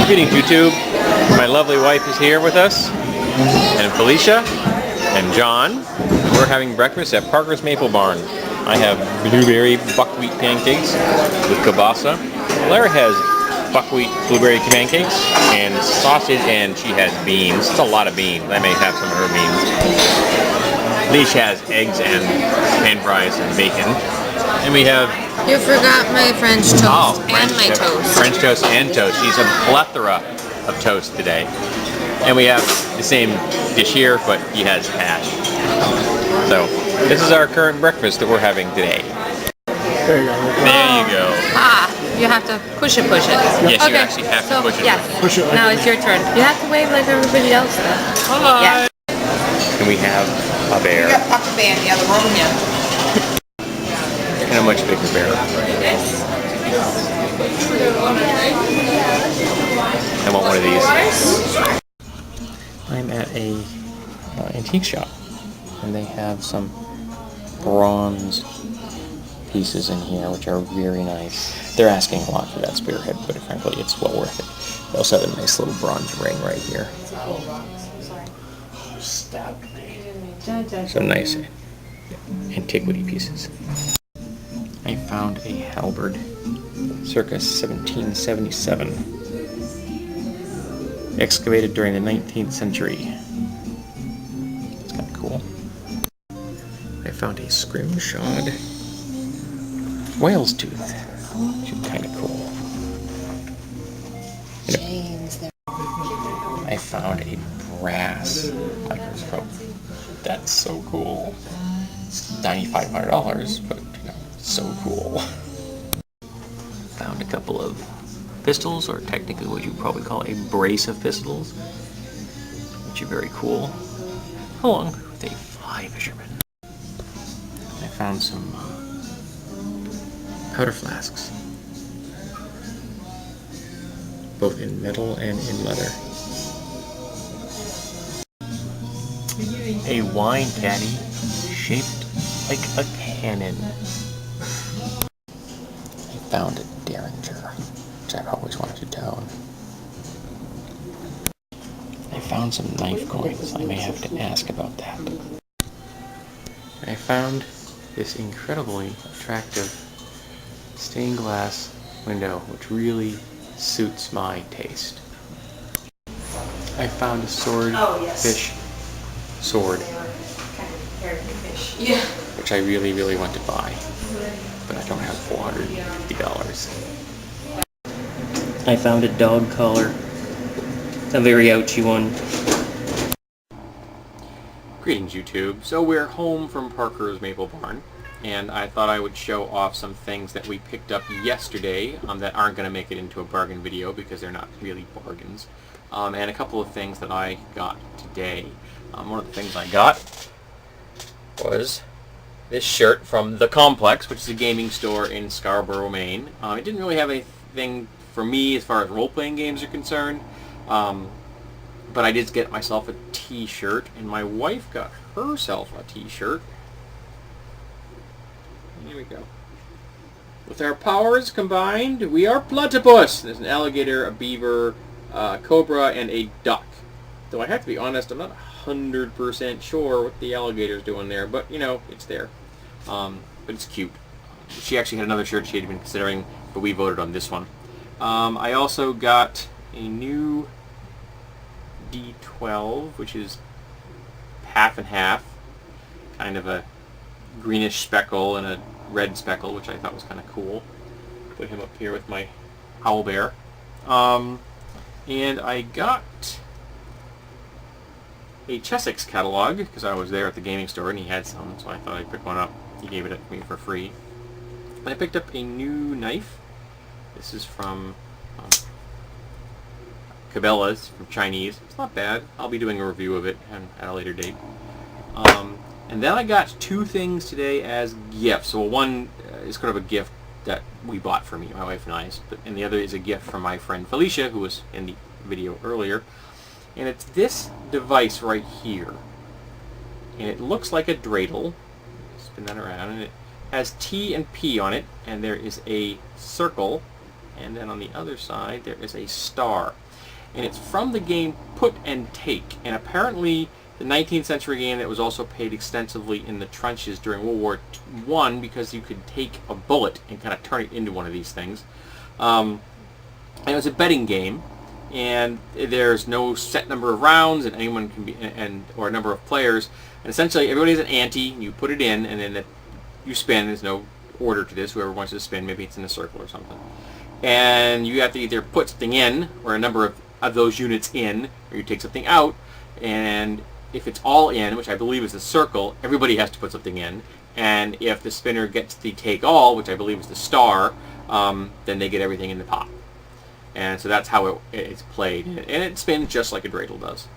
Greetings, YouTube. My lovely wife is here with us, and Felicia, and John. We're having breakfast at Parker's Maple Barn. I have blueberry buckwheat pancakes with kielbasa. Lara has buckwheat blueberry pancakes and sausage, and she has beans. It's a lot of beans. I may have some of her beans. Felicia has eggs and pan fries and bacon. And we have... You forgot my French toast and my toast. French toast and toast. She's a plethora of toast today. And we have the same dish here, but he has hash. So, this is our current breakfast that we're having today. There you go. There you go. Ah, you have to push it. Yes, okay. you actually have to push it. Yes. Push it like now it's your turn. You have to wave like everybody else does. Hi. Yeah. And we have a bear. We got Papa Bear in the other room here. And a much bigger bear. I want one of these. I'm at a antique shop, and they have some bronze pieces in here, which are very nice. They're asking a lot for that spearhead, but frankly, it's well worth it. They also have a nice little bronze ring right here. So nice antiquity pieces. I found a halberd, circa 1777, excavated during the 19th century. It's kind of cool. I found a scrimshod whale's tooth, which is kind of cool. I found a brass microscope. That's so cool. It's $9,500, but so cool. Found a couple of pistols, or technically what you would probably call a brace of pistols, which are very cool, along with a fly fisherman. I found some powder flasks, both in metal and in leather. A wine caddy shaped like a cannon. I found a Derringer, which I've always wanted to own. I found some knife coins. I may have to ask about that. I found this incredibly attractive stained glass window, which really suits my taste. I found a swordfish sword, which I really want to buy, but I don't have $450. I found a dog collar, a very ouchy one. Greetings, YouTube. So we're home from Parker's Maple Barn, and I thought I would show off some things that we picked up yesterday that aren't going to make it into a bargain video because they're not really bargains, and a couple of things that I got today. One of the things I got was this shirt from The Complex, which is a gaming store in Scarborough, Maine. It didn't really have anything for me as far as role-playing games are concerned, but I did get myself a t-shirt, and my wife got herself a t-shirt. Here we go. With our powers combined, we are Platypus! There's an alligator, a beaver, a cobra, and a duck. Though I have to be honest, I'm not 100% sure what the alligator's doing there, but you know, it's there. But it's cute. She actually had another shirt she had been considering, but we voted on this one. I also got a new D12, which is half and half, kind of a greenish speckle and a red speckle, which I thought was kind of cool. Put him up here with my owl bear. And I got a Chessex catalog, because I was there at the gaming store and he had some, so I thought I'd pick one up. He gave it to me for free. And I picked up a new knife. This is from Cabela's, from Chinese. It's not bad. I'll be doing a review of it at a later date. And then I got two things today as gifts. So one is kind of a gift that we bought for me, my wife and I, and the other is a gift from my friend Felicia, who was in the video earlier. And it's this device right here. And it looks like a dreidel. Spin that around, and it has T and P on it, and there is a circle and then on the other side there is a star. And it's from the game Put and Take, and apparently the 19th century game that was also played extensively in the trenches during World War I, because you could take a bullet and kind of turn it into one of these things. And it was a betting game, and there's no set number of rounds, and anyone can be, or a number of players. And essentially, everybody has an ante. You put it in, and then you spin. There's no order to this. Whoever wants to spin, maybe it's in a circle or something. And you have to either put something in, or a number of those units in, or you take something out. And if it's all in, which I believe is the circle, everybody has to put something in. And if the spinner gets the take all, which I believe is the star, then they get everything in the pot. And so that's how it's played. And it spins just like a dreidel does.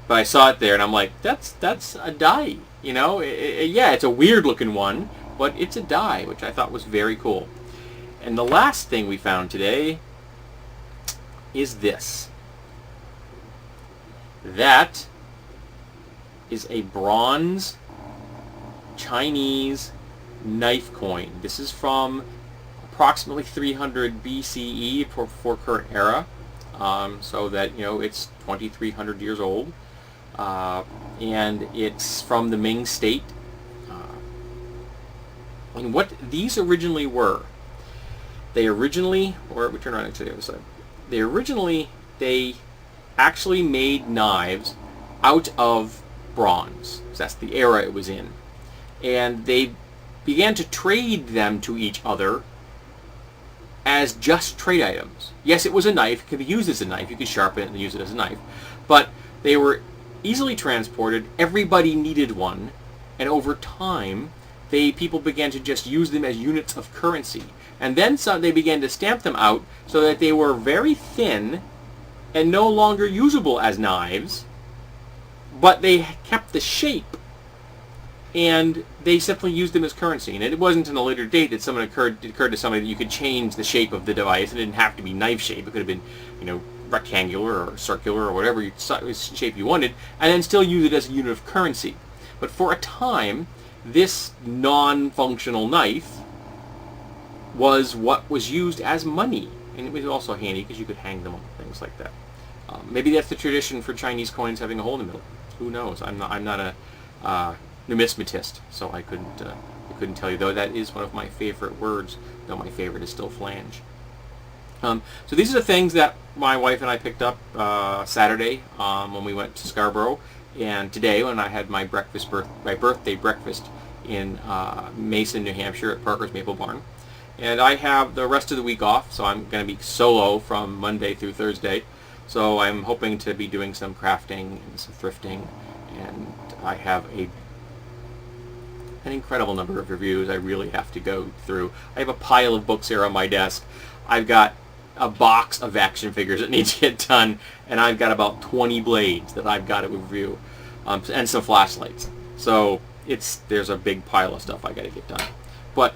But I saw it there, and I'm like, that's a die. You know, yeah, it's a weird looking one, but it's a die, which I thought was very cool. And the last thing we found today is this. That is a bronze Chinese knife coin. This is from approximately 300 BCE for current era, so that, you know, it's 2,300 years old, and it's from the Ming state. And what these originally were, they actually made knives out of bronze. So that's the era it was in. And they began to trade them to each other as just trade items. Yes, it was a knife. It could be used as a knife. You could sharpen it and use it as a knife. But they were easily transported. Everybody needed one. And over time, people began to just use them as units of currency. And then they began to stamp them out so that they were very thin and no longer usable as knives, but they kept the shape, and they simply used them as currency. And it wasn't until a later date that it occurred to somebody that you could change the shape of the device. It didn't have to be knife shape. It could have been, you know, rectangular or circular or whatever shape you wanted, and then still use it as a unit of currency. But for a time, this non-functional knife was what was used as money. And it was also handy because you could hang them on things like that. Maybe that's the tradition for Chinese coins having a hole in the middle. Who knows? I'm not a numismatist, so I couldn't tell you. Though that is one of my favorite words. Though my favorite is still flange. So these are the things that my wife and I picked up Saturday when we went to Scarborough, and today when I had my birthday breakfast in Mason, New Hampshire at Parker's Maple Barn. And I have the rest of the week off, so I'm going to be solo from Monday through Thursday. So I'm hoping to be doing some crafting and some thrifting, and I have an incredible number of reviews I really have to go through. I have a pile of books here on my desk. I've got a box of action figures that need to get done, and I've got about 20 blades that I've got to review, and some flashlights. So there's a big pile of stuff I got to get done. But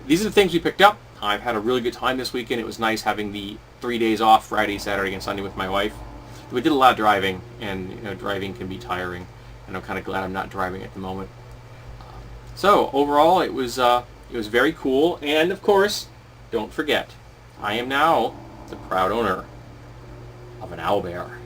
these are the things we picked up. I've had a really good time this weekend. It was nice having the 3 days off, Friday, Saturday, and Sunday with my wife. We did a lot of driving, and you know, driving can be tiring, and I'm kind of glad I'm not driving at the moment. So overall, it was very cool, and of course, don't forget, I am now the proud owner of an owlbear.